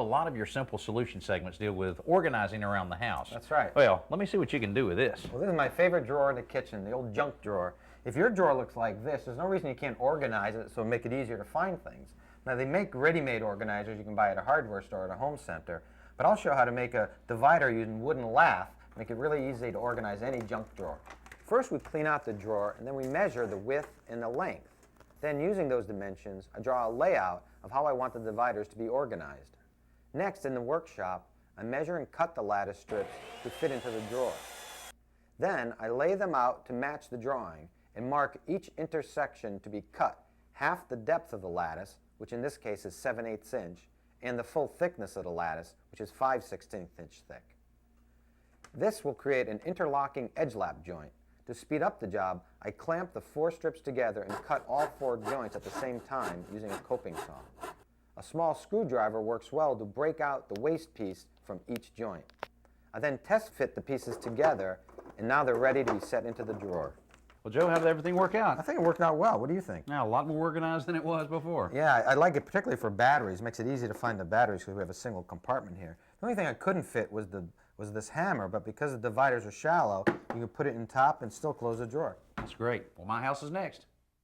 lot of your simple solution segments deal with organizing around the house. That's right. Well, let me see what you can do with this. Well, this is my favorite drawer in the kitchen, the old junk drawer. If your drawer looks like this, there's no reason you can't organize it so make it easier to find things. Now, they make ready-made organizers you can buy at a hardware store or at a home center, but I'll show how to make a divider using wooden lath, make it really easy to organize any junk drawer. First, we clean out the drawer, and then we measure the width and the length. Then, using those dimensions, I draw a layout of how I want the dividers to be organized. Next, in the workshop, I measure and cut the lattice strips to fit into the drawer. Then, I lay them out to match the drawing and mark each intersection to be cut half the depth of the lattice, which in this case is 7/8 inch, and the full thickness of the lattice, which is 5/16 inch thick. This will create an interlocking edge lap joint. To speed up the job, I clamp the 4 strips together and cut all 4 joints at the same time using a coping saw. A small screwdriver works well to break out the waste piece from each joint. I then test fit the pieces together, and now they're ready to be set into the drawer. Well, Joe, how did everything work out? I think it worked out well. What do you think? Now, a lot more organized than it was before. Yeah, I like it particularly for batteries. It makes it easy to find the batteries because we have a single compartment here. The only thing I couldn't fit was this hammer, but because the dividers are shallow, you can put it in top and still close the drawer. That's great. Well, my house is next.